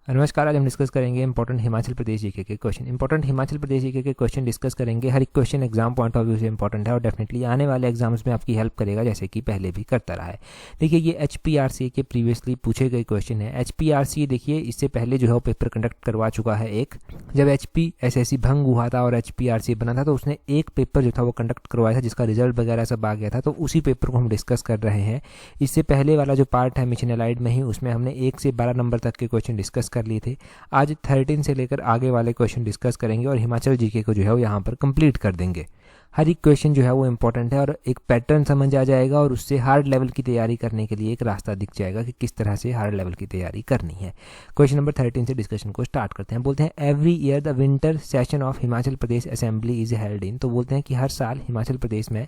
नमस्कार। आज हम डिस्कस करेंगे इंपॉर्टेंट हिमाचल प्रदेश जीके के question. Important Himachal Pradesh GK के क्वेश्चन डिस्कस करेंगे। हर एक question exam point of view से इंपॉर्टेंट है और डेफिनेटली आने वाले एग्जाम्स में आपकी हेल्प करेगा, जैसे कि पहले भी करता रहा है। देखिए, ये HPRC के प्रीवियसली पूछे गए क्वेश्चन है। HPRC देखिए, इससे पहले जो है वो पेपर कंडक्ट करवा चुका है एक। जब HPSSC भंग हुआ था और HPRC बना था तो उसने एक पेपर जो था वो कंडक्ट करवाया था, जिसका रिजल्ट वगैरह सब आ गया था। तो उसी पेपर को हम डिस्कस कर रहे हैं। इससे पहले वाला जो पार्ट है मिशन एलाइड में ही, उसमें हमने 1 से 12 नंबर तक के क्वेश्चन डिस्कस कर लिए थे। आज 13 से लेकर आगे वाले क्वेश्चन डिस्कस करेंगे और हिमाचल जीके को जो है वो यहाँ पर कंप्लीट कर देंगे। हर एक क्वेश्चन जो है वो इंपॉर्टेंट है और एक पैटर्न समझ आ जाएगा और उससे हार्ड लेवल की तैयारी करने के लिए एक रास्ता दिख जाएगा कि किस तरह से हार्ड लेवल की तैयारी करनी है। क्वेश्चन नंबर 13 से डिस्कशन को स्टार्ट करते हैं। बोलते हैं every year the winter session of Himachal Pradesh assembly is held in. तो बोलते हैं कि हर साल हिमाचल प्रदेश में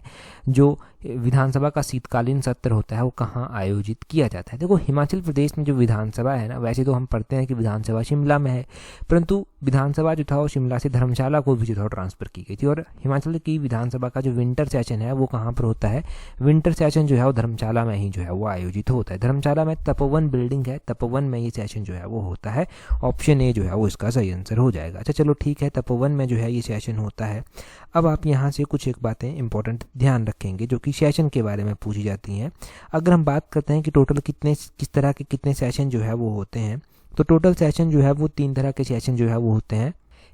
जो विधानसभा का शीतकालीन सत्र होता है वो कहाँ आयोजित किया जाता है। देखो, हिमाचल प्रदेश में जो विधानसभा है ना, वैसे तो हम पढ़ते हैं कि विधानसभा शिमला में है, परंतु विधानसभा जो था वो शिमला से धर्मशाला को भी जो था ट्रांसफर की गई थी। और हिमाचल की विधानसभा का जो विंटर सेशन है वो कहाँ पर होता है? विंटर सेशन जो है वो धर्मशाला में ही जो है वो आयोजित होता है। धर्मशाला में तपोवन बिल्डिंग है, तपोवन में ये सेशन जो है वो होता है। ऑप्शन ए जो है वो इसका सही आंसर हो जाएगा। अच्छा चलो ठीक है, तपोवन में जो है ये सेशन होता है। अब आप यहाँ से कुछ एक बातें इंपॉर्टेंट ध्यान रखेंगे जो कि सेशन के बारे में पूछी जाती हैं। अगर हम बात करते हैं कि टोटल किस तरह के कितने सेशन जो है वो होते हैं, तो टोटल सेशन जो है वो 3 तरह के सेशन जो है वो होते हैं।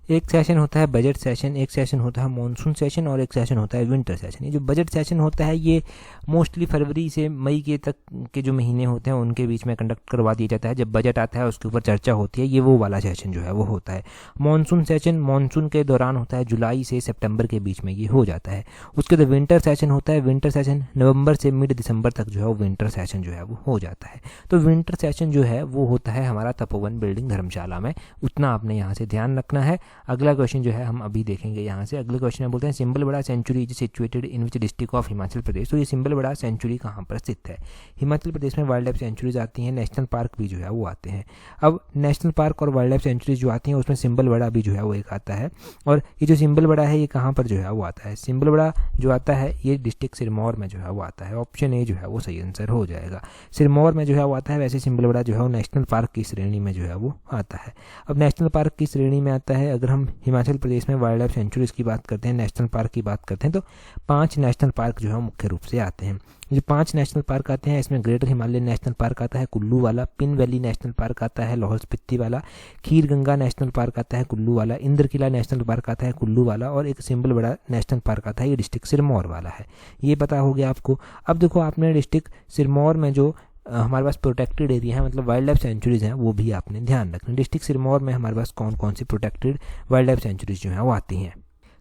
एक सेशन होता है बजट सेशन, एक सेशन होता है मॉनसून सेशन और एक सेशन होता है विंटर सेशन। ये जो बजट सेशन होता है ये मोस्टली फरवरी से मई के तक के जो महीने होते हैं उनके बीच में कंडक्ट करवा दिया जाता है। जब बजट आता है उसके ऊपर चर्चा होती है, ये वो वाला सेशन जो है वो होता है। मॉनसून सेशन मानसून के दौरान होता है, जुलाई से सितंबर के बीच में ये हो जाता है। उसके बाद विंटर सेशन होता है, विंटर सेशन नवंबर से मिड दिसंबर तक जो है वो विंटर सेशन जो है वो हो जाता है। तो विंटर सेशन जो है वो होता है हमारा तपोवन बिल्डिंग धर्मशाला में। उतना आपने यहाँ से ध्यान रखना है। अगला क्वेश्चन जो है हम अभी देखेंगे यहाँ से। अगले क्वेश्चन में बोलते हैं Simbalbara sanctuary is situated in which district of Himachal Pradesh. तो ये सिंबलबड़ा सेंचुरी कहाँ पर स्थित है? हिमाचल प्रदेश में वाइल्ड लाइफ सेंचुरीज आती हैं, नेशनल पार्क भी जो है वो आते हैं। अब नेशनल पार्क और वाइल्ड लाइफ सेंचुरीज जो आती हैं उसमें सिंबलबड़ा भी जो है वो एक आता है। और ये जो सिंबलबड़ा है ये कहाँ पर जो है वो आता है? सिंबलबड़ा जो आता है ये डिस्ट्रिक्ट सिरमौर में जो है वो आता है। ऑप्शन ए जो है वो सही आंसर हो जाएगा। सिरमौर में जो है वो आता है। वैसे सिंबलबड़ा जो है वो नेशनल पार्क की श्रेणी में जो है वो आता है। अब नेशनल पार्क की श्रेणी में आता है। अगर हम हिमाचल प्रदेश में वाइल्ड लाइफ सेंचुरीज की बात करते हैं, नेशनल पार्क की बात करते हैं, तो 5 नेशनल पार्क जो है मुख्य रूप से आते हैं। जो 5 नेशनल पार्क आते हैं इसमें ग्रेटर हिमालयन नेशनल पार्क आता है कुल्लू वाला, पिन वैली नेशनल पार्क आता है लाहौल स्पीति वाला, खीर गंगा नेशनल पार्क आता है कुल्लू वाला, इंद्र किला नेशनल पार्क आता है कुल्लू वाला और एक सिंबलबड़ा नेशनल पार्क आता है, ये डिस्ट्रिक्ट सिरमौर वाला है। ये पता हो गया आपको। अब देखो, आपने डिस्ट्रिक्ट सिरमौर में जो हमारे पास प्रोटेक्टेड एरिया है, मतलब वाइल्ड लाइफ सेंचुरीज हैं, वो भी आपने ध्यान रखना। डिस्ट्रिक्ट सिरमौर में हमारे पास कौन कौन सी प्रोटेक्टेड वाइल्ड लाइफ सेंचुरीज जो हैं वो आती हैं।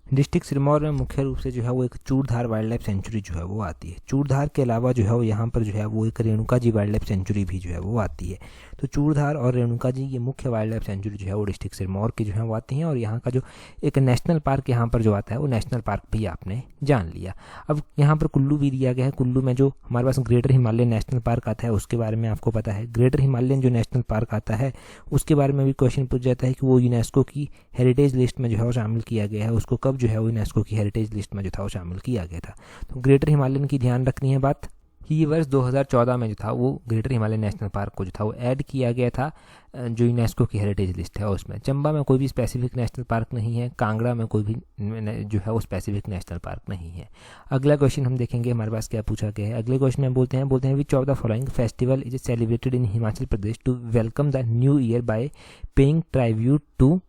डिस्ट्रिक्ट सिरमौर में मुख्य रूप से जो है वो एक चूड़धार वाइल्ड लाइफ सेंचुरी जो है वो आती है। चूड़धार के अलावा जो है वो यहाँ पर जो है वो एक Renuka ji wild life sanctuary भी जो है वो आती है। तो चूड़धार और रेणुका जी ये मुख्य वाइल्ड लाइफ सेंचुरी जो है वो डिस्ट्रिक्ट सिरमौर की जो है वो आती हैं। और यहाँ का जो एक नेशनल पार्क यहाँ पर जो आता है वो नेशनल पार्क भी आपने जान लिया। अब यहाँ पर कुल्लू भी दिया गया है। कुल्लू में जो हमारे पास ग्रेटर हिमालयन नेशनल पार्क आता है उसके बारे में आपको पता है। ग्रेटर हिमालयन जो नेशनल पार्क आता है उसके बारे में भी क्वेश्चन पूछ जाता है कि वो यूनेस्को की हेरिटेज लिस्ट में जो है वो शामिल किया गया है। उसको कब जो है वो यूनेस्को की हेरिटेज लिस्ट में जो था वो शामिल किया गया था। तो ग्रेटर हिमालयन की ध्यान रखनी है बात कि ये वर्ष 2014 में जो था वो ग्रेटर हिमालयन नेशनल पार्क को जो था वो ऐड किया गया था जो यूनेस्को की हेरिटेज लिस्ट है उसमें। चंबा में कोई भी स्पेसिफिक नेशनल पार्क नहीं है, कांगड़ा में कोई भी जो है वो स्पेसिफिक नेशनल पार्क नहीं है। अगला क्वेश्चन हम देखेंगे हमारे पास क्या पूछा गया है। अगले क्वेश्चन में बोलते हैं which of the following festival is celebrated in Himachal Pradesh to welcome the new year by paying tribute to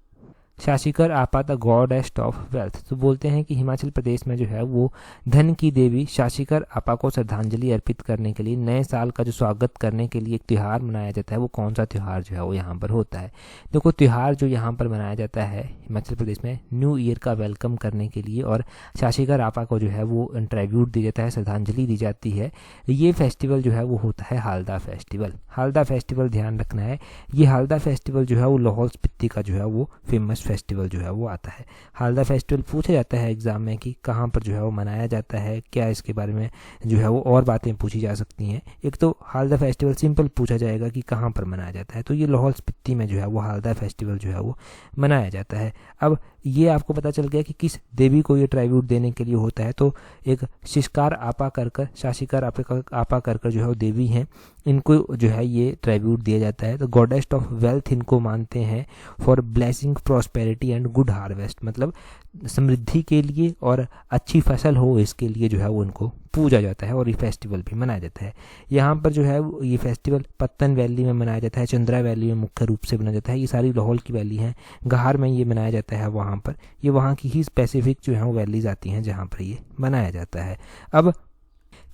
Shashikar Apa the गॉडेस्ट of wealth. तो बोलते हैं कि हिमाचल प्रदेश में जो है वो धन की देवी शाशिकर आपा को श्रद्धांजलि अर्पित करने के लिए नए साल का जो स्वागत करने के लिए एक त्यौहार मनाया जाता है। वो कौन सा त्यौहार जो है वो यहाँ पर होता है? देखो, त्यौहार जो यहाँ पर मनाया जाता है हिमाचल प्रदेश में न्यू ईयर का वेलकम करने के लिए और शाशिकर आपा को जो है वो ट्राइब्यूट दिया जाता है, श्रद्धांजलि दी जाती है। ये फेस्टिवल जो है वो होता है हालदा फेस्टिवल। हालदा फेस्टिवल ध्यान रखना है। ये हालदा फेस्टिवल जो है वो लाहौल स्पीति का जो है वो फेमस फेस्टिवल जो है वो आता है। हालदा फेस्टिवल पूछा जाता है एग्जाम में कि कहाँ पर जो है वो मनाया जाता है, क्या इसके बारे में जो है वो और बातें पूछी जा सकती हैं। एक तो हालदा फेस्टिवल सिंपल पूछा जाएगा कि कहाँ पर मनाया जाता है, तो ये लाहौल स्पीति में जो है वो हालदा फेस्टिवल जो है वो मनाया जाता है। अब ये आपको पता चल गया कि किस देवी को ये ट्राइब्यूट देने के लिए होता है। तो एक शिष्कार आपा कर शाशिकार आपा कर जो है वो देवी हैं, इनको जो है ये ट्राइब्यूट दिया जाता है। तो गॉडेस ऑफ वेल्थ इनको मानते हैं for blessing prosperity and good harvest, मतलब समृद्धि के लिए और अच्छी फसल हो इसके लिए जो है वो उनको पूजा जाता है और ये फेस्टिवल भी मनाया जाता है। यहाँ पर जो है ये फेस्टिवल पत्तन वैली में मनाया जाता है, चंद्रा वैली में मुख्य रूप से मनाया जाता है। ये सारी लाहौल की वैली हैं, गहार में ये मनाया जाता है। वहाँ पर ये वहाँ की ही स्पेसिफिक जो है वो वैलीज आती हैं जहाँ पर ये मनाया जाता है। अब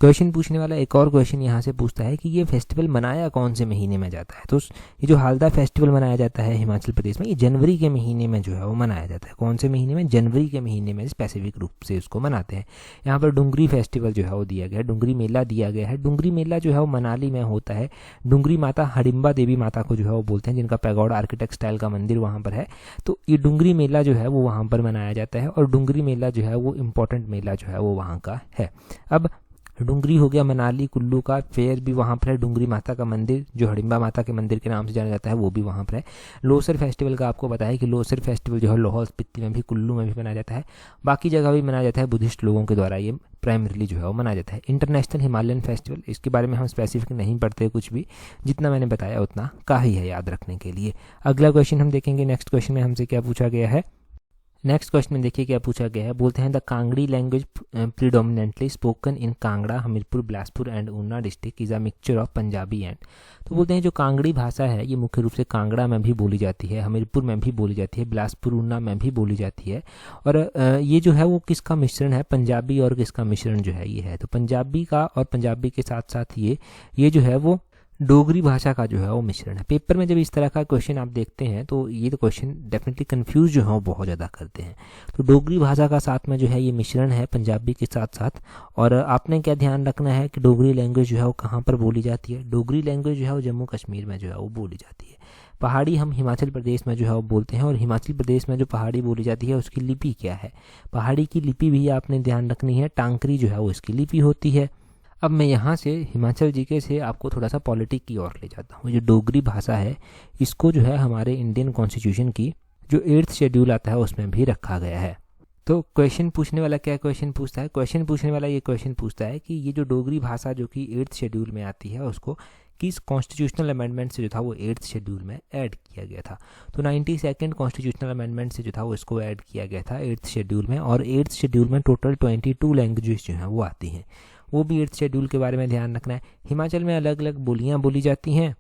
क्वेश्चन पूछने वाला एक और क्वेश्चन यहाँ से पूछता है कि ये फेस्टिवल मनाया कौन से महीने में जाता है। तो ये जो हालदा फेस्टिवल मनाया जाता है हिमाचल प्रदेश में, ये जनवरी के महीने में जो है वो मनाया जाता है। कौन से महीने में? जनवरी के महीने में स्पेसिफिक रूप से इसको मनाते हैं। यहाँ पर डुंगरी फेस्टिवल जो है वो दिया गया है, डुंगरी मेला दिया गया है। डुंगरी मेला जो है वो मनाली में होता है। डुंगरी माता हडिम्बा देवी माता को जो है वो बोलते हैं, जिनका पैगोडा आर्किटेक्ट स्टाइल का मंदिर वहाँ पर है। तो ये डुंगरी मेला जो है वो वहाँ पर मनाया जाता है और डुंगरी मेला जो है वो इम्पोर्टेंट मेला जो है वो वहाँ का है। अब डुंगरी हो गया मनाली कुल्लू का, फेयर भी वहाँ पर है। डुंगरी माता का मंदिर जो हडिम्बा माता के मंदिर के नाम से जाना जाता है वो भी वहाँ पर है। लोसर फेस्टिवल का आपको पता है कि लोसर फेस्टिवल जो है लाहौल स्पीति में भी, कुल्लू में भी मनाया जाता है, बाकी जगह भी मनाया जाता है। बुद्धिस्ट लोगों के द्वारा ये प्राइमरीली जो है वो मनाया जाता है। इंटरनेशनल हिमालयन फेस्टिवल, इसके बारे में हम स्पेसिफिक नहीं पढ़ते कुछ भी, जितना मैंने बताया उतना काफ़ी है याद रखने के लिए। अगला क्वेश्चन हम देखेंगे। नेक्स्ट क्वेश्चन में हमसे क्या पूछा गया है। नेक्स्ट क्वेश्चन में देखिए क्या पूछा गया है। बोलते हैं the Kangri language predominantly spoken in Kangra, Hamirpur, Bilaspur and Una district is a mixture of Punjabi and. तो बोलते हैं जो कांगड़ी भाषा है ये मुख्य रूप से कांगड़ा में भी बोली जाती है, हमीरपुर में भी बोली जाती है, बिलासपुर ऊना में भी बोली जाती है। और ये जो है वो किसका मिश्रण है? पंजाबी और किसका मिश्रण जो है ये है? तो पंजाबी का, और पंजाबी के साथ साथ ये जो है वो डोगरी भाषा का जो है वो मिश्रण है। पेपर में जब इस तरह का क्वेश्चन आप देखते हैं तो ये तो क्वेश्चन डेफिनेटली कंफ्यूज जो है वो बहुत ज़्यादा करते हैं। तो डोगरी भाषा का साथ में जो है ये मिश्रण है पंजाबी के साथ साथ। और आपने क्या ध्यान रखना है कि डोगरी लैंग्वेज जो है वो कहाँ पर बोली जाती है? डोगरी लैंग्वेज जो है वो जम्मू कश्मीर में जो है वो बोली जाती है। पहाड़ी हम हिमाचल प्रदेश में जो है वो बोलते हैं। और हिमाचल प्रदेश में जो पहाड़ी बोली जाती है उसकी लिपि क्या है? पहाड़ी की लिपि भी आपने ध्यान रखनी है, टांकरी जो है वो इसकी लिपि होती है। अब मैं यहाँ से हिमाचल जीके से आपको थोड़ा सा पॉलिटिक की ओर ले जाता हूँ। जो डोगरी भाषा है इसको जो है हमारे इंडियन कॉन्स्टिट्यूशन की जो 8th शेड्यूल आता है उसमें भी रखा गया है। तो क्वेश्चन पूछने वाला क्या क्वेश्चन पूछता है? क्वेश्चन पूछने वाला ये क्वेश्चन पूछता है कि ये जो डोगरी भाषा जो कि 8th शेड्यूल में आती है उसको किस कॉन्स्टिट्यूशनल अमेंडमेंट से जो था वो 8th शेड्यूल में ऐड किया गया था। तो 92nd कॉन्स्टिट्यूशनल अमेंडमेंट से जो था वो इसको ऐड किया गया था 8th शेड्यूल में। और 8th शेड्यूल में टोटल 22 लैंग्वेजेस जो हैं वो आती हैं, वो भी 8th शेड्यूल के बारे में ध्यान रखना है। हिमाचल में अलग अलग बोलियाँ बोली जाती हैं।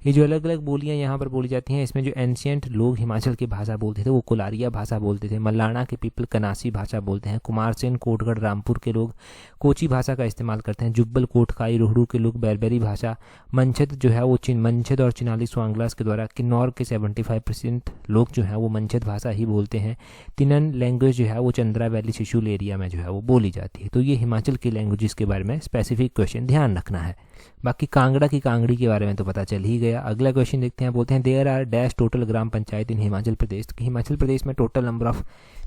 ये जो अलग अलग बोलियाँ यहाँ पर बोली जाती हैं इसमें जो एंशियंट लोग हिमाचल की भाषा बोलते थे वो कोलारिया भाषा बोलते थे। मल्लाना के पीपल कनासी भाषा बोलते हैं। कुमारसेन, कोटगढ़, रामपुर के लोग कोची भाषा का इस्तेमाल करते हैं। जुब्बल, कोटखाई, रोहड़ू के लोग बैरबेरी भाषा। मंछद जो है वो मंछद और चिनाली स्वांगलास के द्वारा किन्नौर के 75% लोग जो है वो मंछद भाषा ही बोलते हैं। तिनन लैंग्वेज जो है वो चंद्रा वैली शिशुल एरिया में जो है वो बोली जाती है। तो ये हिमाचल की लैंग्वेजेस के बारे में स्पेसिफिक क्वेश्चन ध्यान रखना है। बाकी कांगड़ा की कांगड़ी के बारे में तो पता चल ही गया। अगला क्वेश्चन देखते हैं। बोलते हैं देयर आर डैश टोटल ग्राम पंचायत इन हिमाचल प्रदेश। तो हिमाचल प्रदेश में टोटल नंबर ऑफ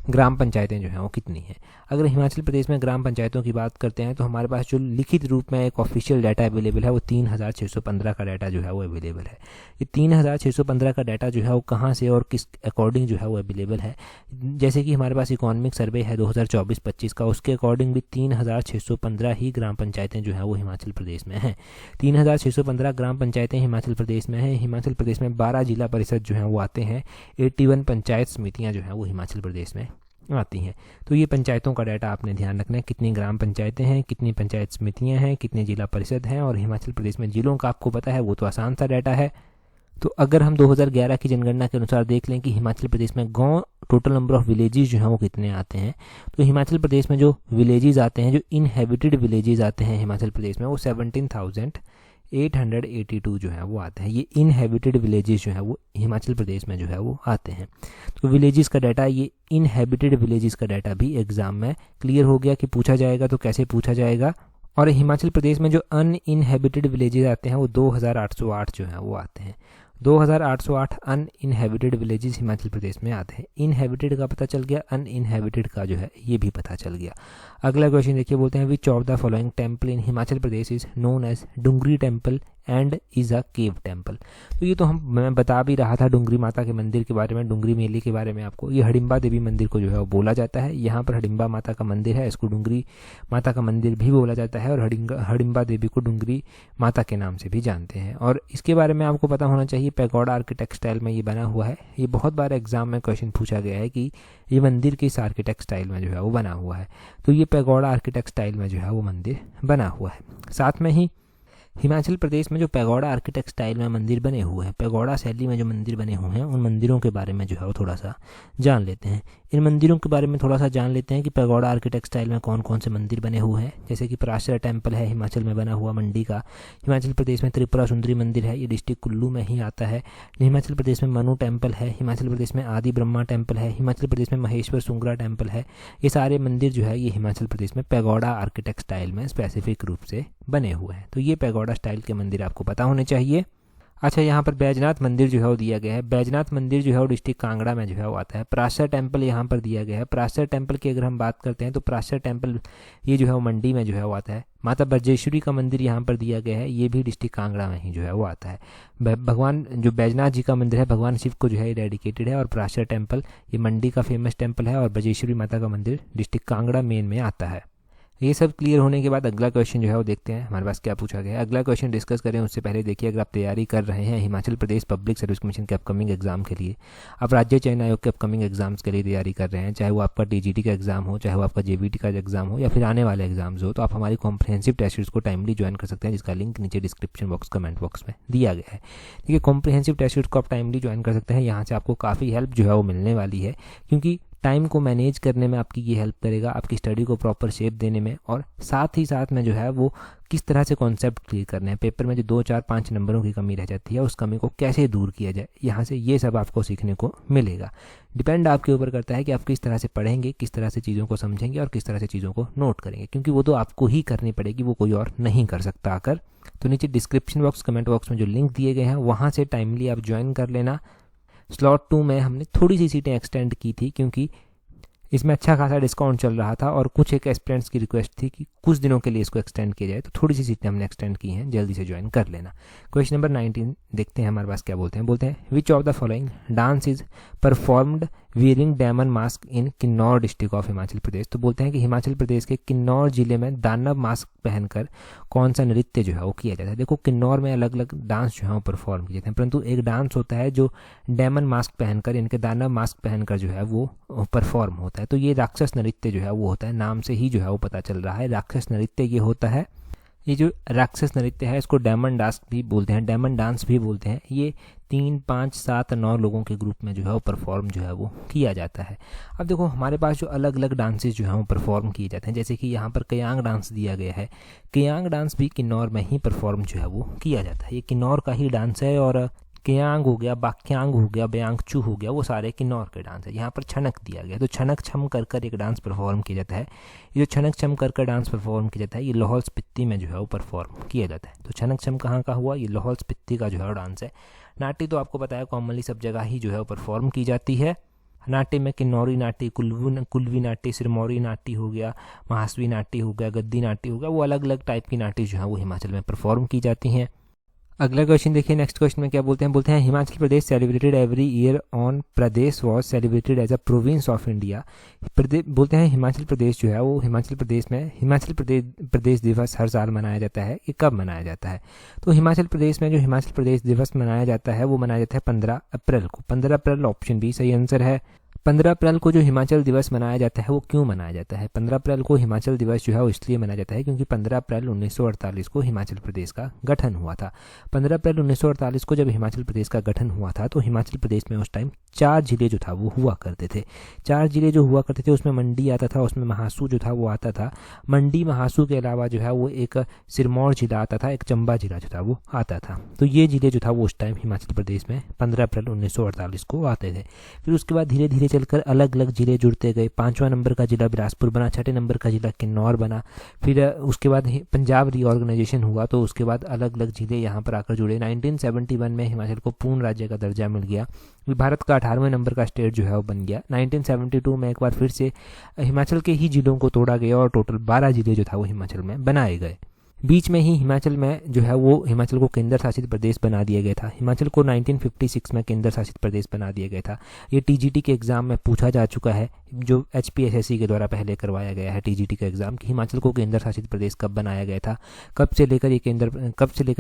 ग्राम पंचायतें जो हैं वो कितनी हैं? अगर हिमाचल प्रदेश में ग्राम पंचायतों की बात करते हैं तो हमारे पास जो लिखित रूप में एक ऑफिशियल डाटा अवेलेबल है वो 3615 का डाटा जो है वो अवेलेबल है। ये 3615 का डाटा जो है वो कहाँ से और किस अकॉर्डिंग जो है वो अवेलेबल है? जैसे कि हमारे पास इकोनॉमिक सर्वे है 2024-25 का, उसके अकॉर्डिंग भी 3615 ही ग्राम पंचायतें जो है वो हिमाचल प्रदेश में हैं। 3615 ग्राम पंचायतें हिमाचल प्रदेश में हैं। हिमाचल प्रदेश में 12 जिला परिषद जो हैं वो आते हैं। 81 पंचायत समितियाँ जो हैं वो हिमाचल प्रदेश में आती हैं। तो ये पंचायतों का डाटा आपने ध्यान रखना है, कितनी ग्राम पंचायतें हैं, कितनी पंचायत समितियां हैं, कितने जिला परिषद हैं। और हिमाचल प्रदेश में जिलों का आपको पता है वो तो आसान सा डाटा है। तो अगर हम 2011 की जनगणना के अनुसार देख लें कि हिमाचल प्रदेश में गांव टोटल नंबर ऑफ विलेजेस जो हैं वो कितने आते हैं, तो हिमाचल प्रदेश में जो विलेजेस आते हैं, जो इनहेबिटेड विलेजेस आते हैं हिमाचल प्रदेश में, वो 17,882 जो है वो आते हैं। ये इनहेबिटेड विलेजेस जो है वो हिमाचल प्रदेश में जो है वो आते हैं। तो विलेजेस का डाटा, ये इनहेबिटेड विलेजेस का डाटा भी एग्जाम में क्लियर हो गया कि पूछा जाएगा। तो कैसे पूछा जाएगा? और हिमाचल प्रदेश में जो अनइनहेबिटेड विलेजेस आते हैं वो 2808 जो है वो आते हैं। 2808 अनइनहेबिटेड विलेजेस हिमाचल प्रदेश में आते हैं। इनहेबिटेड का पता चल गया, अनइनहेबिटेड का जो है ये भी पता चल गया। अगला क्वेश्चन देखिए। बोलते हैं which of the following temple in Himachal Pradesh is known as Dungri temple and is a cave temple. तो ये तो मैं बता भी रहा था डुंगरी माता के मंदिर के बारे में, डुंगरी मेले के बारे में आपको। ये हडिम्बा देवी मंदिर को जो है वो बोला जाता है। यहाँ पर हडिम्बा माता का मंदिर है, इसको डुंगरी माता का मंदिर भी बोला जाता है और हडिम्बा देवी को डुंगरी माता के नाम से भी जानते हैं। और इसके बारे में आपको पता होना चाहिए, पैगोडा आर्किटेक्ट स्टाइल में ये बना हुआ है। ये बहुत बार एग्जाम में क्वेश्चन पूछा गया है कि ये मंदिर किस आर्किटेक्ट स्टाइल में जो है वो बना हुआ है। तो ये पैगोडा आर्किटेक्ट स्टाइल में जो है वो मंदिर बना हुआ है। साथ में ही हिमाचल प्रदेश में जो पैगोडा आर्किटेक्ट स्टाइल में मंदिर बने हुए हैं, पैगोडा शैली में जो मंदिर बने हुए हैं, उन मंदिरों के बारे में जो है वो थोड़ा सा जान लेते हैं। इन मंदिरों के बारे में थोड़ा सा जान लेते हैं कि पैगोडा आर्किटेक्ट स्टाइल में कौन कौन से मंदिर बने हुए हैं। जैसे कि पराशर टेम्पल है हिमाचल में बना हुआ, मंडी का। हिमाचल प्रदेश में त्रिपुरा सुंदरी मंदिर है, ये डिस्ट्रिक्ट कुल्लू में ही आता है। हिमाचल प्रदेश में मनु टेम्पल है, हिमाचल प्रदेश में आदि ब्रह्मा टेम्पल है, हिमाचल प्रदेश में महेश्वर सुंगरा टेम्पल है। ये सारे मंदिर जो है ये हिमाचल प्रदेश में पैगोडा आर्किटेक्ट स्टाइल में स्पेसिफिक रूप से बने हुए हैं। तो ये पैगोडा स्टाइल के मंदिर आपको पता होने चाहिए। अच्छा, यहाँ पर बैजनाथ मंदिर जो है वो दिया गया है। बैजनाथ मंदिर जो है वो डिस्ट्रिक्ट कांगड़ा में जो है वो आता है। पराशर टेम्पल यहाँ पर दिया गया है। पराशर टेम्पल की अगर हम बात करते हैं तो पराशर टेम्पल ये जो है वो मंडी में जो है वो आता है। माता बजेश्वरी का मंदिर यहाँ पर दिया गया है, ये भी डिस्ट्रिक्ट कांगड़ा में ही जो है वो आता है। भगवान जो बैजनाथ जी का मंदिर है भगवान शिव को जो है डेडिकेटेड है। और पराशर टेम्पल ये मंडी का फेमस टेम्पल है और बजेश्वरी माता का मंदिर डिस्ट्रिक्ट कांगड़ा मेन में आता है। ये सब क्लियर होने के बाद अगला क्वेश्चन जो है वो देखते हैं हमारे पास क्या पूछा गया है। अगला क्वेश्चन डिस्कस करें उससे पहले देखिए, अगर आप तैयारी कर रहे हैं हिमाचल प्रदेश पब्लिक सर्विस कमीशन के अपकमिंग एग्जाम के लिए, आप राज्य चयन आयोग के अपकमिंग एग्जाम्स के लिए तैयारी कर रहे हैं, चाहे वो आपका टीजीटी का एग्जाम हो, चाहे वो आपका जेबीटी का एग्जाम हो या फिर आने वाले एग्जाम्स हो, तो आप हमारी कॉम्प्रिहेंसिव टेस्ट सीरीज को टाइमली ज्वाइन कर सकते हैं, जिसका लिंक नीचे डिस्क्रिप्शन बॉक्स कमेंट बॉक्स में दिया गया है। देखिए, कॉम्प्रिहेंसिव टेस्ट सीरीज को आप टाइमली ज्वाइन कर सकते हैं। यहाँ से आपको काफ़ी हेल्प जो है वो मिलने वाली है, क्योंकि टाइम को मैनेज करने में आपकी ये हेल्प करेगा, आपकी स्टडी को प्रॉपर शेप देने में, और साथ ही साथ में जो है वो किस तरह से कॉन्सेप्ट क्लियर करने हैं। पेपर में जो 2, 4, 5 नंबरों की कमी रह जाती है, उस कमी को कैसे दूर किया जाए, यहाँ से ये सब आपको सीखने को मिलेगा। डिपेंड आपके ऊपर करता है कि आप किस तरह से पढ़ेंगे, किस तरह से चीज़ों को समझेंगे और किस तरह से चीज़ों को नोट करेंगे, क्योंकि वो तो आपको ही करनी पड़ेगी, वो कोई और नहीं कर सकता आकर। तो नीचे डिस्क्रिप्शन बॉक्स कमेंट बॉक्स में जो लिंक दिए गए हैं वहाँ से टाइमली आप ज्वाइन कर लेना। स्लॉट 2 में हमने थोड़ी सी सीटें एक्सटेंड की थी, क्योंकि इसमें अच्छा खासा डिस्काउंट चल रहा था और कुछ एक एस्पिरेंट्स की रिक्वेस्ट थी कि कुछ दिनों के लिए इसको एक्सटेंड किया जाए, तो थोड़ी सी सीटें हमने एक्सटेंड की हैं, जल्दी से ज्वाइन कर लेना। क्वेश्चन नंबर 19 देखते हैं हमारे पास क्या बोलते हैं which of the following dance is performed wearing diamond mask in Kinnaur district of Himachal Pradesh. तो बोलते हैं कि हिमाचल प्रदेश के किन्नौर जिले में दानव मास्क पहनकर कौन सा नृत्य जो है वो किया जाता है। देखो, किन्नौर में अलग अलग डांस जो है वो परफॉर्म किए जाते हैं, परंतु एक डांस होता है जो डायमंड मास्क पहनकर, इनके दानव मास्क पहनकर जो है वो परफॉर्म होता है। तो ये राक्षस नृत्य जो है वो होता है, नाम से ही जो है वो पता चल रहा है, राक्षस नृत्य ये होता है। ये जो राक्षस नृत्य है इसको डायमंड डांस भी बोलते हैं, डायमंड डांस भी बोलते हैं। ये 3, 5, 7, 9 लोगों के ग्रुप में जो है वो परफॉर्म जो है वो किया जाता है। अब देखो, हमारे पास जो अलग अलग डांसेस जो हैं वो परफॉर्म किए जाते हैं, जैसे कि यहाँ पर कयांग डांस दिया गया है। कयांग डांस भी किन्नौर में ही परफॉर्म जो है वो किया जाता है, ये किन्नौर का ही डांस है। और कयांग हो गया, बाक्यांग हो गया, बयांगचू हो गया, वो सारे किन्नौर के डांस है। यहाँ पर छनक दिया गया, तो छनक छम कर एक डांस परफॉर्म किया जाता है। ये जो छनक छम कर डांस परफॉर्म किया जाता है, ये लाहौल स्पीति में जो है वो परफॉर्म किया जाता है। तो छनक छम कहाँ का हुआ, ये लाहौल स्पीति का जो है वो डांस है। नाट्य तो आपको पता है कॉमनली सब जगह ही जो है वो परफॉर्म की जाती है। नाट्य में किन्नौरी नाट्य, कुल्वी नाट्य, सिरमौरी नाट्य हो गया, महासवी नाट्य हो गया, गद्दी नाट्य हो गया, वो अलग अलग टाइप की नाट्य जो है वो हिमाचल में परफॉर्म की जाती हैं। अगला क्वेश्चन देखिए, नेक्स्ट क्वेश्चन में क्या बोलते हैं Himachal Pradesh celebrated every year on Pradesh was celebrated as a province of India. बोलते हैं हिमाचल प्रदेश जो है वो हिमाचल प्रदेश दिवस हर साल मनाया जाता है। ये कब मनाया जाता है? तो हिमाचल प्रदेश में जो हिमाचल प्रदेश दिवस मनाया जाता है वो मनाया जाता है 15 अप्रैल को। 15 अप्रैल ऑप्शन बी सही आंसर है। 15 अप्रैल को जो हिमाचल दिवस मनाया जाता है वो क्यों मनाया जाता है? 15 अप्रैल को हिमाचल दिवस जो है वो इसलिए मनाया जाता है क्योंकि 15 अप्रैल 1948 को हिमाचल प्रदेश का गठन हुआ था। 15 अप्रैल 1948 को जब हिमाचल प्रदेश का गठन हुआ था तो हिमाचल प्रदेश में उस टाइम 4 जिले जो था वो हुआ करते थे। 4 जिले जो हुआ करते थे उसमें मंडी आता था, उसमें महासू जो था वो आता था। मंडी महासू के अलावा जो है वो एक सिरमौर जिला आता था, एक चंबा जिला जो था वो आता था। तो ये जिले जो था वो उस टाइम हिमाचल प्रदेश में 15 अप्रैल 1948 को आते थे। फिर उसके बाद धीरे धीरे चलकर अलग अलग जिले जुड़ते गए। 5वां नंबर का जिला बिलासपुर बना, 6ठे नंबर का जिला किन्नौर बना। फिर उसके बाद पंजाब रीऑर्गेनाइजेशन हुआ तो उसके बाद अलग अलग जिले यहाँ पर आकर जुड़े। 1971 में हिमाचल को पूर्ण राज्य का दर्जा मिल गया। भारत का 18वें नंबर का स्टेट जो है वो बन गया। 1972 में एक बार फिर से हिमाचल के ही जिलों को तोड़ा गया और टोटल 12 जिले जो था वो हिमाचल में बनाए गए। बीच में ही हिमाचल में जो है वो हिमाचल को केंद्र शासित प्रदेश बना दिया गया था। हिमाचल को 1956 में केंद्र शासित प्रदेश बना दिया गया था। ये टीजीटी के एग्ज़ाम में पूछा जा चुका है, जो HPSSC के द्वारा पहले करवाया गया है टीजीटी का एग्ज़ाम, कि हिमाचल को केंद्र शासित प्रदेश कब बनाया गया था, कब से लेकर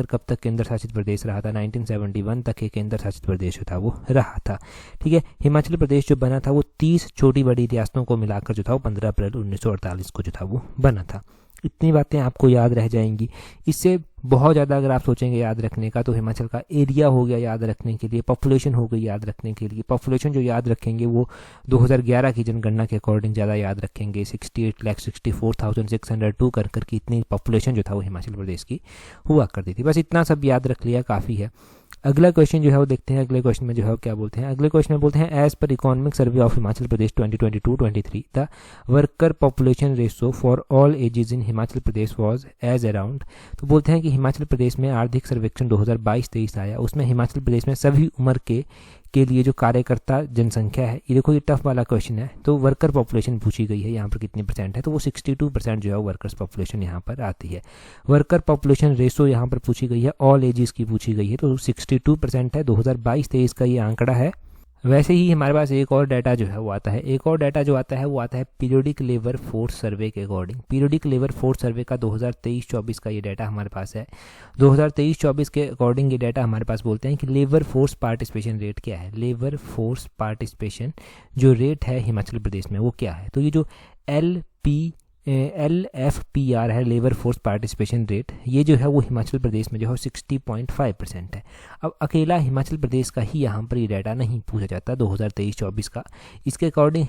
कब तक केंद्र शासित प्रदेश रहा था। 1971 तक ये केंद्र शासित प्रदेश जो था वो रहा था। ठीक है, हिमाचल प्रदेश जो बना था वो 30 छोटी बड़ी रियासतों को मिलाकर जो था वो 15 अप्रैल 1948 को जो था वो बना था। इतनी बातें आपको याद रह जाएंगी। इससे बहुत ज़्यादा अगर आप सोचेंगे याद रखने का, तो हिमाचल का एरिया हो गया याद रखने के लिए, पॉपुलेशन हो गई याद रखने के लिए। पॉपुलेशन जो याद रखेंगे वो 2011 की जनगणना के अकॉर्डिंग ज़्यादा याद रखेंगे। 68,64,602 कर की इतनी पॉपुलेशन जो था वो हिमाचल प्रदेश की हुआ करती थी। बस इतना सब याद रख लिया काफ़ी है। अगला क्वेश्चन जो है वो देखते हैं। अगले क्वेश्चन में जो है क्या बोलते हैं, अगले क्वेश्चन में बोलते हैं as per economic survey of Himachal Pradesh 2022-23 the worker population ratio for all ages in Himachal Pradesh was as around. तो बोलते हैं कि हिमाचल प्रदेश में आर्थिक सर्वेक्षण 2022-23 आया, उसमें हिमाचल प्रदेश में सभी उम्र के लिए जो कार्यकर्ता जनसंख्या है, ये देखो ये टफ वाला क्वेश्चन है, तो वर्कर पॉपुलेशन पूछी गई है यहाँ पर कितनी परसेंट है, तो वो 62% जो है वर्कर्स पॉपुलेशन यहाँ पर आती है। वर्कर पॉपुलेशन रेशो यहाँ पर पूछी गई है, ऑल एजेस की पूछी गई है, तो 62% है। 2022-23 का ये आंकड़ा है। वैसे ही हमारे पास एक और डाटा जो है वो आता है, एक और डाटा जो आता है वो आता है पीरियोडिक लेबर फोर्स सर्वे के according. Periodic labour force survey का 2023-24 का ये डाटा हमारे पास है। 2023-24 के अकॉर्डिंग ये डाटा हमारे पास बोलते हैं कि लेबर फोर्स पार्टिसिपेशन रेट क्या है। लेबर फोर्स पार्टिसिपेशन जो रेट है हिमाचल प्रदेश में वो क्या है, तो ये जो LFPR है, लेबर फोर्स पार्टिसिपेशन रेट, ये जो है वो हिमाचल प्रदेश में जो है 60.5% है। अब अकेला हिमाचल प्रदेश का ही यहाँ पर ये डाटा नहीं पूछा जाता 2023-24 का। इसके अकॉर्डिंग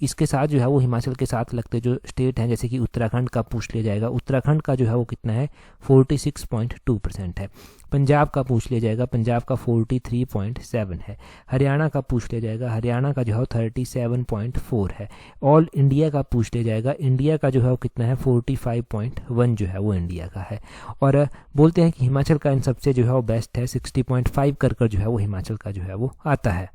इसके साथ जो है वो हिमाचल के साथ लगते जो स्टेट हैं, जैसे कि उत्तराखंड का पूछ लिया जाएगा। उत्तराखंड का जो है वो कितना है, 46.2% है। पंजाब का पूछ लिया जाएगा, पंजाब का 43.7 है। हरियाणा का पूछ लिया जाएगा, हरियाणा का जो है 37.4 है। ऑल इंडिया का पूछ लिया जाएगा, इंडिया का जो है वो कितना है, 45.1 जो है वो इंडिया का है। और बोलते हैं कि हिमाचल का इन सबसे जो है वो बेस्ट है, 60.5 कर जो है वो हिमाचल का जो है वो आता है।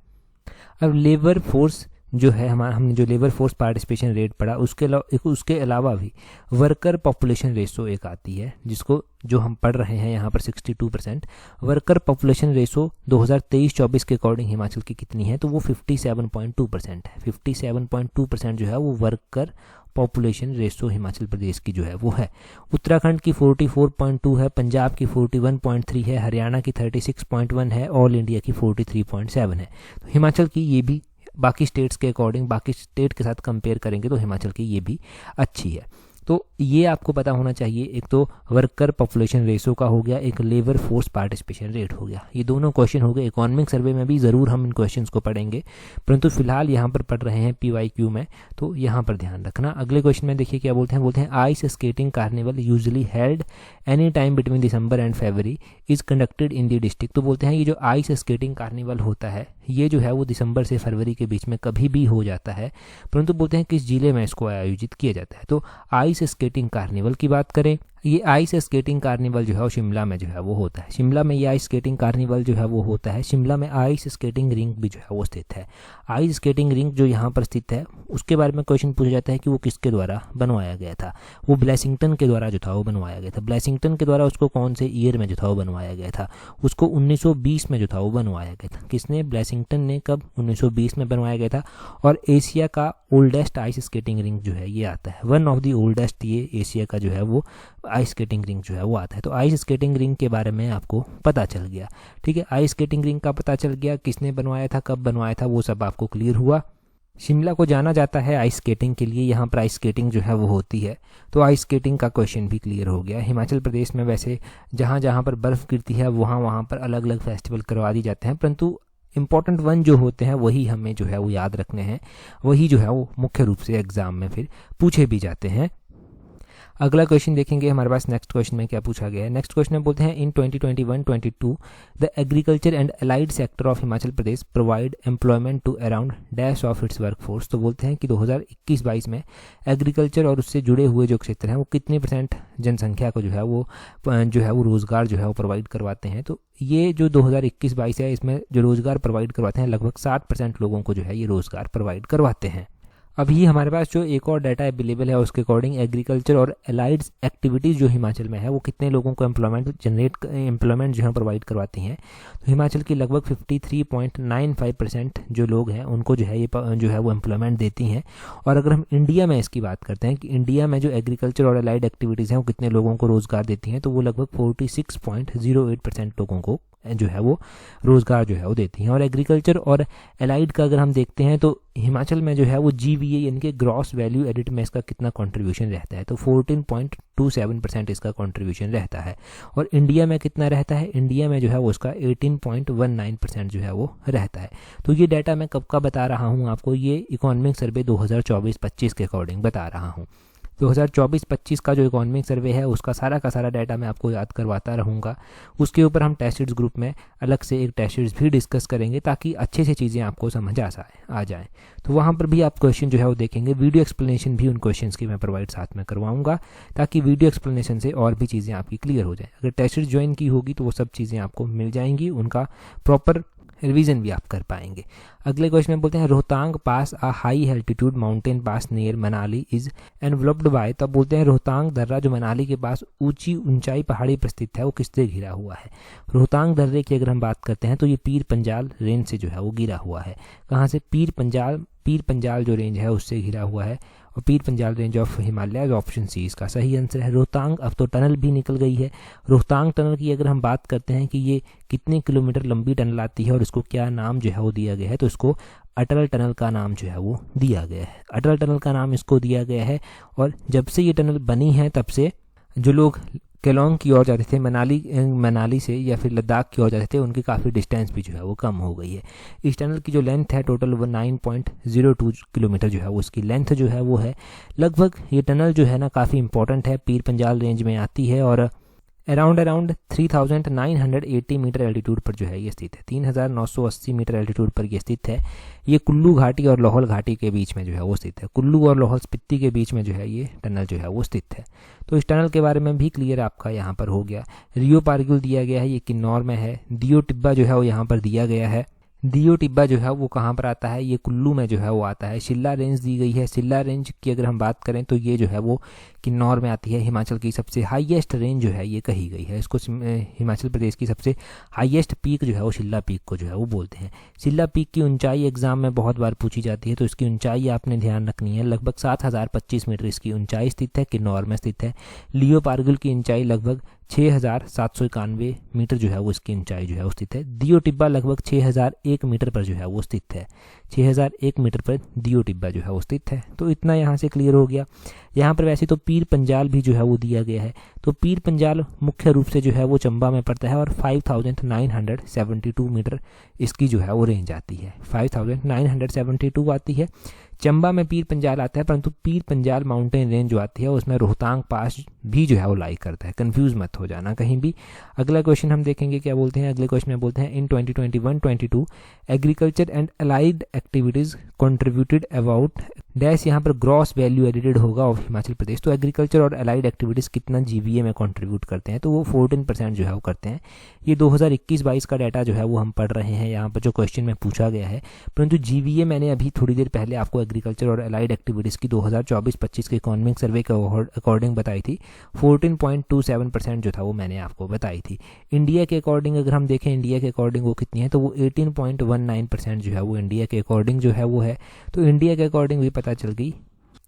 अब लेबर फोर्स जो है हमने जो लेबर फोर्स पार्टिसिपेशन रेट पढ़ा, उसके अलावा भी वर्कर पॉपुलेशन रेशो एक आती है, जिसको जो हम पढ़ रहे हैं यहाँ पर 62%। वर्कर पॉपुलेशन रेशो 2023-24 के अकॉर्डिंग हिमाचल की कितनी है, तो वो 57.2% है। 57.2% जो है वो worker population ratio Himachal Pradesh की जो है वो है। उत्तराखंड की 44.2 है, पंजाब की 41.3 है, हरियाणा की 36.1 है, ऑल इंडिया की 43.7 है। तो हिमाचल की ये भी बाकी स्टेट्स के अकॉर्डिंग, बाकी स्टेट के साथ कंपेयर करेंगे तो हिमाचल की ये भी अच्छी है। तो ये आपको पता होना चाहिए, एक तो वर्कर पॉपुलेशन रेशो का हो गया, एक लेबर फोर्स पार्टिसिपेशन रेट हो गया। ये दोनों क्वेश्चन हो गए। इकोनॉमिक सर्वे में भी ज़रूर हम इन क्वेश्चंस को पढ़ेंगे, परंतु फिलहाल यहाँ पर पढ़ रहे हैं PYQ में, तो यहाँ पर ध्यान रखना। अगले क्वेश्चन में देखिए क्या बोलते हैं, ice skating carnival usually held any time between December and February is conducted in the district. तो बोलते हैं ये जो आइस स्केटिंग कार्निवल होता है, ये जो है वो दिसंबर से फरवरी के बीच में कभी भी हो जाता है, परंतु बोलते हैं किस जिले में इसको आयोजित किया जाता है। तो आइस स्केटिंग कार्निवल की बात करें, ये आइस स्केटिंग कार्निवल जो है वो शिमला में जो है वो होता है। शिमला में ये आइस स्केटिंग कार्निवल जो है वो होता है। शिमला में आइस स्केटिंग रिंक भी जो है वो स्थित है। आइस स्केटिंग रिंक जो यहाँ पर स्थित है, उसके बारे में क्वेश्चन पूछा जाता है कि वो किसके द्वारा बनवाया गया था। वो ब्लेसिंगटन के द्वारा जो था वो बनवाया गया था। ब्लेसिंगटन के द्वारा उसको कौन से ईयर में जो था वो बनवाया गया था, उसको 1920 में जो था वो बनवाया गया था। किसने, ब्लेसिंगटन ने कब, 1920 में बनवाया गया था। और एशिया का ओल्डेस्ट आइस स्केटिंग रिंक जो है ये आता है, वन ऑफ द ओल्डेस्ट, ये एशिया का जो है वो आइस स्केटिंग रिंक जो है वो आता है। तो आइस स्केटिंग रिंक के बारे में आपको पता चल गया। ठीक है, आइस स्केटिंग रिंक का पता चल गया, किसने बनवाया था, कब बनवाया था, वो सब आपको क्लियर हुआ। शिमला को जाना जाता है आइस स्केटिंग के लिए, यहाँ पर आइस स्केटिंग जो है वो होती है, तो आइस स्केटिंग का क्वेश्चन भी क्लियर हो गया। हिमाचल प्रदेश में वैसे जहाँ जहाँ पर बर्फ़ गिरती है वहाँ पर अलग अलग फेस्टिवल करवा दी जाते हैं, परंतु इंपॉर्टेंट वन जो होते हैं वही हमें जो है वो याद रखने हैं, वही जो है वो मुख्य रूप से एग्जाम में फिर पूछे भी जाते हैं। अगला क्वेश्चन देखेंगे हमारे पास नेक्स्ट क्वेश्चन में क्या पूछा गया है। नेक्स्ट क्वेश्चन में बोलते हैं in 2021-22 the agriculture and allied sector of Himachal Pradesh provide employment to around dash of its workforce. तो बोलते हैं कि 2021-22 में एग्रीकल्चर और उससे जुड़े हुए जो क्षेत्र हैं वो कितने % जनसंख्या को जो है वो रोज़गार जो है वो प्रोवाइड करवाते हैं। तो ये जो 2021-22 है, इसमें जो रोज़गार प्रोवाइड करवाते हैं लगभग 60% लोगों को जो है ये रोज़गार प्रोवाइड करवाते हैं। अभी हमारे पास जो एक और डाटा अवेलेबल है उसके अकॉर्डिंग एग्रीकल्चर और एलाइड एक्टिविटीज़ जो हिमाचल में है वो कितने लोगों को एम्प्लॉयमेंट जो है प्रोवाइड करवाती हैं। तो हिमाचल की लगभग 53.95% जो लोग हैं उनको जो है ये जो है वो एम्प्लॉयमेंट देती हैं। और अगर हम इंडिया में इसकी बात करते हैं कि इंडिया में जो एग्रीकल्चर और एलाइड एक्टिविटीज़ हैं वो कितने लोगों को रोज़गार देती हैं, तो वो लगभग 46.08% लोगों को जो है वो रोज़गार जो है वो देती हैं। और एग्रीकल्चर और एलाइड का अगर हम देखते हैं तो हिमाचल में जो है वो GVA यानी कि ग्रॉस वैल्यू एडिट में इसका कितना कंट्रीब्यूशन रहता है, तो 14.27% इसका कंट्रीब्यूशन रहता है। और इंडिया में कितना रहता है, इंडिया में जो है वो उसका 18.19% जो है वो रहता है। तो ये डाटा मैं कब का बता रहा हूँ आपको, ये इकोनॉमिक सर्वे 2024-25 के अकॉर्डिंग बता रहा हूँ। 2024-25 का जो इकोनॉमिक सर्वे है उसका सारा का सारा डाटा मैं आपको याद करवाता रहूँगा। उसके ऊपर हम टेस्ट सीरीज ग्रुप में अलग से एक टेस्ट सीरीज भी डिस्कस करेंगे ताकि अच्छे से चीज़ें आपको समझ आ जाएँ। तो वहाँ पर भी आप क्वेश्चन जो है वो देखेंगे, वीडियो एक्सप्लेनेशन भी उन क्वेश्चंस की मैं प्रोवाइड साथ में करवाऊँगा ताकि वीडियो एक्सप्लेनेशन से और भी चीज़ें आपकी क्लियर हो जाएँ। अगर टेस्ट सीरीज ज्वाइन की होगी तो वो सब चीज़ें आपको मिल जाएंगी, उनका प्रॉपर रिवीजन भी आप कर पाएंगे। अगले क्वेश्चन में बोलते हैं Rohtang pass a high altitude mountain pass near Manali is enveloped by. तब बोलते हैं रोहतांग दर्रा जो मनाली के पास ऊंचाई पहाड़ी पर स्थित है वो किससे घिरा हुआ है। रोहतांग दर्रे की अगर हम बात करते हैं तो ये पीर पंजाल रेंज से जो है वो घिरा हुआ है। कहाँ से, पीर पंजाल जो रेंज है उससे घिरा हुआ है। और Pir Panjal range of Himalaya, option C इसका सही आंसर है। रोहतांग, अब तो टनल भी निकल गई है। रोहतांग टनल की अगर हम बात करते हैं कि ये कितने किलोमीटर लंबी टनल आती है और इसको क्या नाम जो है वो दिया गया है, तो इसको अटल टनल का नाम जो है वो दिया गया है। अटल टनल का नाम इसको दिया गया है। और जब से ये टनल बनी है तब से जो लोग केलोंग की ओर जाते थे, मनाली से या फिर लद्दाख की ओर जाते थे, उनकी काफ़ी डिस्टेंस भी जो है वो कम हो गई है। इस टनल की जो लेंथ है टोटल वो 9.02 किलोमीटर जो है वो उसकी लेंथ जो है वो है। लगभग ये टनल जो है ना काफ़ी इंपॉर्टेंट है, पीर पंजाल रेंज में आती है और अराउंड 3980 मीटर एल्टीट्यूड पर जो है ये स्थित है। 3980 मीटर एल्टीट्यूड पर ये स्थित है। ये कुल्लू घाटी और लाहौल घाटी के बीच में जो है वो स्थित है। कुल्लू और लाहौल स्पीति के बीच में जो है ये टनल जो है वो स्थित है। तो इस टनल के बारे में भी क्लियर आपका यहाँ पर हो गया। रियो पारगिल दिया गया है, ये किन्नौर में है। दियो टिब्बा जो है वो यहाँ पर दिया गया है। दियो टिब्बा जो है वो कहाँ पर आता है, ये कुल्लू में जो है वो आता है। शिल्ला रेंज दी गई है। शिल्ला रेंज की अगर हम बात करें तो ये जो है वो किन्नौर में आती है। हिमाचल की सबसे हाईएस्ट रेंज जो है ये कही गई है। इसको हिमाचल प्रदेश की सबसे हाईएस्ट पीक जो है वो शिल्ला पीक को जो है वो बोलते हैं। शिल्ला पीक की ऊंचाई एग्जाम में बहुत बार पूछी जाती है, तो इसकी ऊंचाई आपने ध्यान रखनी है। लगभग 7025 मीटर इसकी ऊंचाई स्थित है, किन्नौर में स्थित है। लियो पारगिल की ऊंचाई लगभग 6791 मीटर जो है वो इसकी ऊंचाई जो है वो स्थित है। दियो टिब्बा लगभग 6001 मीटर पर जो है वो स्थित है। 6001 मीटर पर दियो टिब्बा जो है वो स्थित है। तो इतना यहाँ से क्लियर हो गया। यहाँ पर वैसे तो पीर पंजाल भी जो है वो दिया गया है। तो पीर पंजाल मुख्य रूप से जो है वो चंबा में पड़ता है और 5972 मीटर इसकी जो है वो रेंज आती है। 5972 आती है। चंबा में पीर पंजाल आता है, परंतु पीर पंजाल माउंटेन रेंज जो आती है उसमें रोहतांग पास भी जो है वो लाई करता है। कंफ्यूज मत हो जाना कहीं भी। अगला क्वेश्चन हम देखेंगे क्या बोलते हैं। अगले क्वेश्चन में बोलते हैं in 2021-22 agriculture and allied activities contributed about dash. यहाँ पर ग्रॉस वैल्यू एडिटेड होगा ऑफ हिमाचल प्रदेश। तो एग्रीकल्चर और अलाइड एक्टिविटीज़ कितना GVA में कंट्रीब्यूट करते हैं, तो वो 14% जो है वो करते हैं। ये 2021-22 का डाटा जो है वो हम पढ़ रहे हैं, यहाँ पर जो क्वेश्चन में पूछा गया है। परंतु GVA मैंने अभी थोड़ी देर पहले आपको एग्रीकल्चर और अलाइड एक्टिविटीज़ की 2024-25 के इकोनॉमिक सर्वे के अकॉर्डिंग बताई थी। 14.27% जो था वो मैंने आपको बताई थी। इंडिया के अकॉर्डिंग अगर हम देखें, इंडिया के अकॉर्डिंग वो कितनी है, तो वो 18.19% जो है वो इंडिया के अकॉर्डिंग जो है वो है। तो इंडिया के अकॉर्डिंग भी पता चल गई,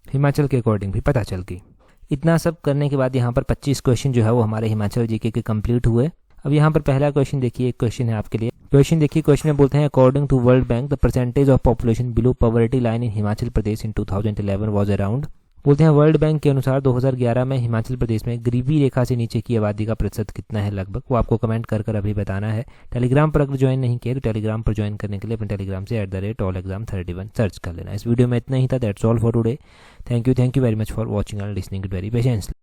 हिमाचल के अकॉर्डिंग भी पता चल गई। इतना सब करने के बाद यहाँ पर 25 क्वेश्चन जो है वो हमारे हिमाचल जीके के कंप्लीट हुए। अब यहाँ पर पहला क्वेश्चन देखिए, एक क्वेश्चन है आपके लिए। क्वेश्चन देखिए, क्वेश्चन में बोलते हैं according to world bank the percentage of population below poverty line in Himachal Pradesh in 2011 was around. बोलते हैं वर्ल्ड बैंक के अनुसार 2011 में हिमाचल प्रदेश में गरीबी रेखा से नीचे की आबादी का प्रतिशत कितना है लगभग, वो आपको कमेंट कर अभी बताना है। टेलीग्राम पर अगर ज्वाइन नहीं किया तो टेलीग्राम पर ज्वाइन करने के लिए अपने टेलीग्राम से @allexam31 सर्च कर लेना। इस वीडियो में इतना ही था। That's all for today. Thank you very much for watching and listening it very patiently.